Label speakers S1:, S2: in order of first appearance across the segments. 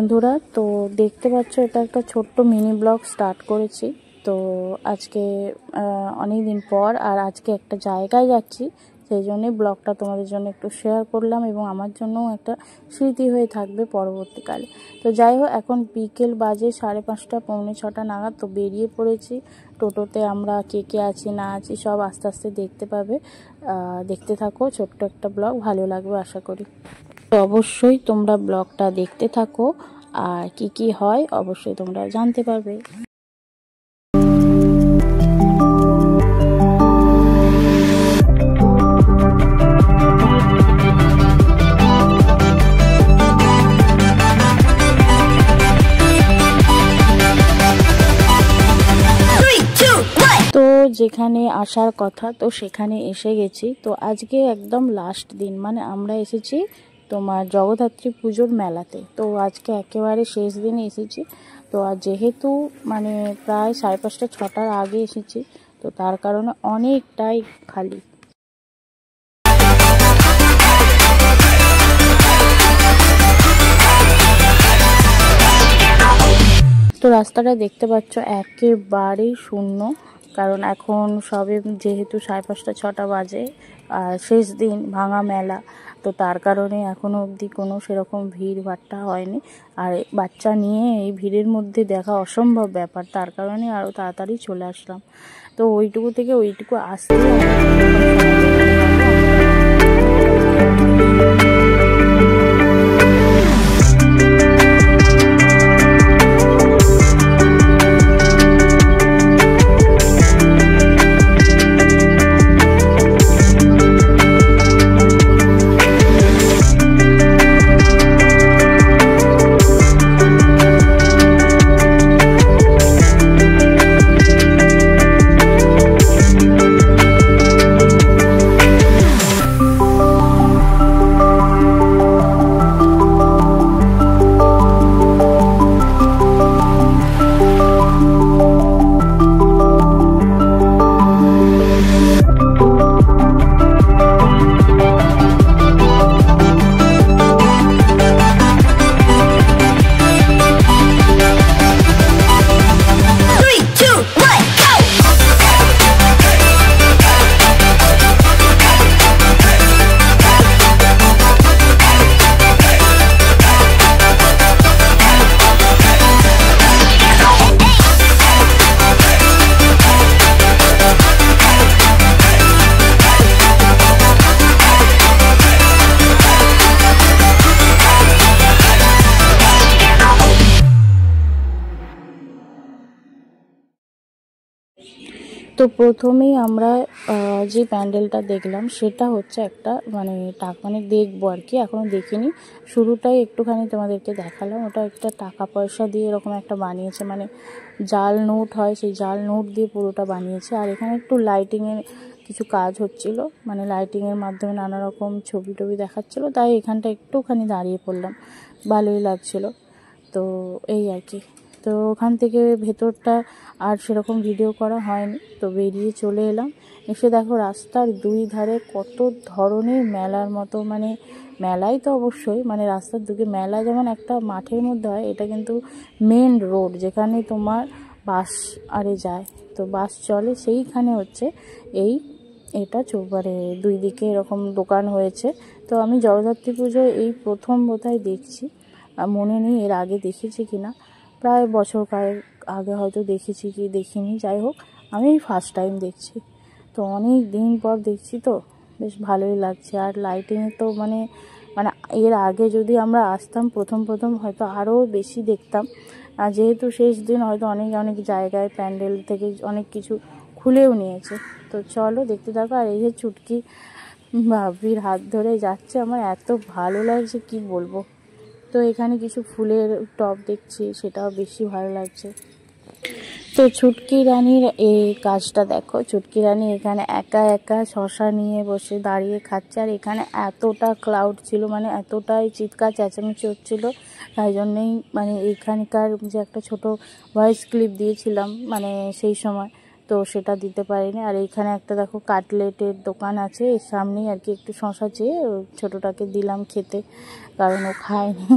S1: বন্ধুরা, তো দেখতে পাচ্ছ এটা একটা ছোট্ট মিনি ব্লগ স্টার্ট করেছি। তো আজকে অনেক দিন পর আর আজকে একটা জায়গায় যাচ্ছি, সেই জন্যই ব্লগটা তোমাদের জন্য একটু শেয়ার করলাম এবং আমার জন্যও একটা স্মৃতি হয়ে থাকবে পরবর্তীকালে। তো যাই হোক, এখন বিকেল বাজে 5:30 পৌনে 6টা নাগাদ। তো বেরিয়ে পড়েছি টোটোতে। আমরা কে কে আছি না আছি সব আস্তে আস্তে দেখতে পাবে। দেখতে থাকো, ছোট্ট একটা ব্লগ, ভালো লাগবে আশা করি। তো অবশ্যই তোমরা ব্লগটা দেখতে থাকো, আর কি কি হয় অবশ্যই তোমরা জানতে পারবে। তো যেখানে আসার কথা তো সেখানে এসে গেছি। তো আজকে একদম লাস্ট দিন, মানে আমরা এসেছি তোমার জগদ্ধাত্রী পুজোর মেলাতে। তো আজকে একেবারে শেষ দিনে এসেছি। তো আর যেহেতু মানে প্রায় 5:30 6টার আগে এসেছি, তো তার কারণে অনেকটাই খালি। তো রাস্তাটা দেখতে পাচ্ছ একেবারেই শূন্য, কারণ এখন সবে যেহেতু 5:30 6টা বাজে আর শেষ দিন ভাঙা মেলা, তো তার কারণে এখনও অবধি কোনো সেরকম ভিড় ভাট্টা হয়নি। আর বাচ্চা নিয়ে এই ভিড়ের মধ্যে দেখা অসম্ভব ব্যাপার, তার কারণে আরও তাড়াতাড়ি চলে আসলাম। তো ওইটুকু থেকে ওইটুকু আসতে তো প্রথমেই আমরা যে প্যান্ডেলটা দেখলাম সেটা হচ্ছে একটা মানে দেখবো আর কি, এখনও দেখিনি। শুরুটাই একটুখানি তোমাদেরকে দেখালাম। ওটা একটা টাকা পয়সা দিয়ে এরকম একটা বানিয়েছে, মানে জাল নোট হয়, সেই জাল নোট দিয়ে পুরোটা বানিয়েছে। আর এখানে একটু লাইটিংয়ের কিছু কাজ হচ্ছিল, মানে লাইটিংয়ের মাধ্যমে নানা রকম ছবি টবি দেখাচ্ছিল, তাই এখানটা একটুখানি দাঁড়িয়ে পড়লাম, ভালোই লাগছিল। তো এই আর কি। তো ওখান থেকে ভেতরটা আর সেরকম ভিডিও করা হয়নি। তো বেরিয়ে চলে এলাম। এসে দেখো রাস্তার দুই ধারে কত ধরনের মেলার মতো, মানে মেলাই তো অবশ্যই, মানে রাস্তার দুকে মেলা যেমন একটা মাঠের মধ্যে হয়, এটা কিন্তু মেন রোড, যেখানে তোমার বাস আরে যায়, তো বাস চলে, সেইখানে হচ্ছে এটা চৌবারে দুই দিকে এরকম দোকান হয়েছে। তো আমি জগদ্ধাত্রী পুজো এই প্রথম বোধহয় দেখছি, মনে নেই এর আগে দেখেছি কিনা, প্রায় বছর কয়েক আগে হয়তো দেখেছি কি দেখিনি, যাই হোক আমি ফার্স্ট টাইম দেখছি। তো অনেক দিন পর দেখছি, তো বেশ ভালোই লাগছে। আর লাইটিংয়ে তো মানে মানে এর আগে যদি আমরা আসতাম প্রথম হয়তো আরও বেশি দেখতাম। আর যেহেতু শেষ দিন হয়তো অনেক অনেক জায়গায় প্যান্ডেল থেকে অনেক কিছু খুলেও নিয়েছে। তো চলো দেখতে থাকো। আর এই যে চুটকি ভাবির হাত ধরে যাচ্ছে, আমার এত ভালো লাগছে কি বলবো। তো এখানে কিছু ফুলের টব দেখছি, সেটাও বেশি ভালো লাগছে। তো ছুটকি রানীর এই কাজটা দেখো, ছুটকি রানী এখানে একা একা শশা নিয়ে বসে দাঁড়িয়ে খাচ্ছে। আর এখানে এতটা ক্রাউড ছিল, মানে এতটাই চিৎকার চেঁচামেচি হচ্ছিল, তাই জন্যেই মানে এখানকার যে একটা ছোট ভয়েস ক্লিপ দিয়েছিলাম মানে সেই সময়, তো সেটা দিতে পারিনি। আর এইখানে একটা দেখো কাটলেটের দোকান আছে, এর সামনেই আর কি একটু শশা চেয়ে ছোটোটাকে দিলাম খেতে, কারণ ও খায়নি।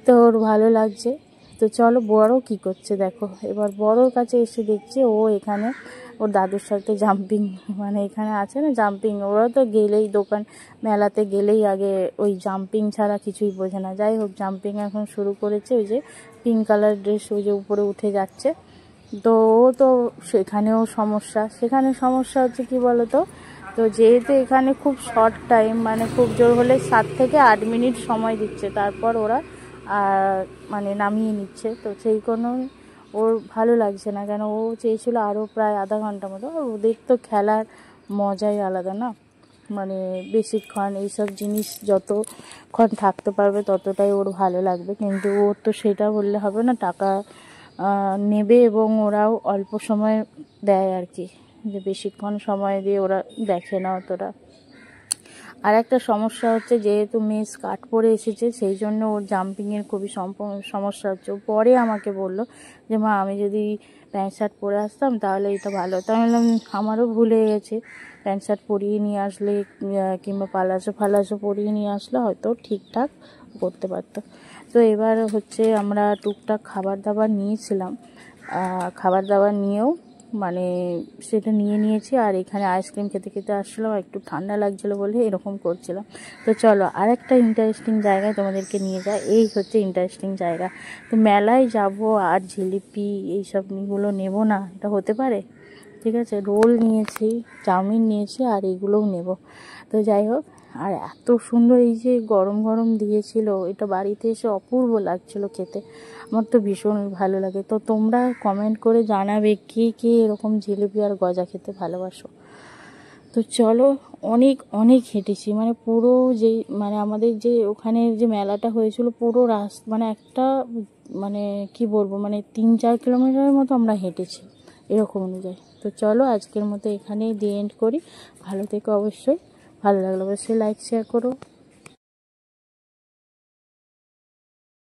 S1: তো ওর ভালো লাগছে। তো চলো বড় কি করছে দেখো। এবার বড়োর কাছে এসে দেখছি ও এখানে ওর দাদুর সাথে জাম্পিং, মানে এখানে আছে না জাম্পিং, ওরা তো গেলেই দোকান মেলাতে গেলেই আগে ওই জাম্পিং ছাড়া কিছুই বোঝে না। যাই হোক জাম্পিং এখন শুরু করেছে, ওই যে পিঙ্ক কালার ড্রেস, ওই যে উপরে উঠে যাচ্ছে। তো ও তো সেখানেও সমস্যা, সেখানে সমস্যা হচ্ছে কি বলো তো, তো যেহেতু এখানে খুব শর্ট টাইম, মানে খুব জোর হলে 7 থেকে 8 মিনিট সময় দিচ্ছে, তারপর ওরা মানে নামিয়ে নিচ্ছে। তো সেই কোনো ওর ভালো লাগছে না, কেন ও চেয়েছিল আরও প্রায় আধা ঘন্টা মতো। আর ওদের তো খেলার মজাই আলাদা না, মানে বেশিক্ষণ এইসব জিনিস যতক্ষণ থাকতে পারবে ততটাই ওর ভালো লাগবে। কিন্তু ওর তো সেটা বললে হবে না, টাকা নেবে এবং ওরাও অল্প সময় দেয় আর কি, যে বেশিক্ষণ সময় দিয়ে ওরা দেখে না অতটা। আর একটা সমস্যা হচ্ছে, যেহেতু মেয়ে স্কার্ট পরে এসেছে সেই জন্য ওর জাম্পিংয়ের খুবই সমস্যা হচ্ছে। ও পরে আমাকে বললো যে মা আমি যদি প্যান্ট শার্ট পরে আসতাম তাহলে এটা ভালো হতো। আমি বললাম আমারও ভুলে গেছে, প্যান্ট শার্ট পরিয়ে নিয়ে আসলে কিংবা পালাজো পরিয়ে নিয়ে আসলে হয়তো ঠিকঠাক করতে পারতো। তো এবার হচ্ছে আমরা টুকটাক খাবার দাবার নিয়েছিলাম, খাবার দাবার নিয়েও মানে সেটা নিয়েছি। আর এখানে আইসক্রিম খেতে খেতে আসছিলাম, একটু ঠান্ডা লাগছিলো বলে এরকম করছিলাম। তো চলো আরেকটা ইন্টারেস্টিং জায়গায় তোমাদেরকে নিয়ে যায়। এই হচ্ছে ইন্টারেস্টিং জায়গা। তো মেলায় যাব আর জিলিপি এইসবগুলো নেব না, এটা হতে পারে? ঠিক আছে, রোল নিয়েছি, চাউমিন নিয়েছি, আর এগুলোও নেব। তো যাই হোক, আর এত সুন্দর এই যে গরম গরম দিয়েছিল, এটা বাড়িতে এসে অপূর্ব লাগছিল খেতে। আমার তো ভীষণ ভালো লাগে। তো তোমরা কমেন্ট করে জানাবে কে কে এরকম জিলিপি আর গজা খেতে ভালোবাসো। তো চলো, অনেক অনেক হেঁটেছি, মানে পুরো যেই মানে আমাদের যে ওখানে যে মেলাটা হয়েছিল পুরো মানে একটা মানে কি বলবো, মানে 3-4 কিলোমিটারের মতো আমরা হেঁটেছি এরকম অনুযায়ী। তো চলো আজকের মতো এখানেই দিয়ে এন্ড করি। ভালো থেকো অবশ্যই, ভালো লাগলে অবশ্যই লাইক শেয়ার করো।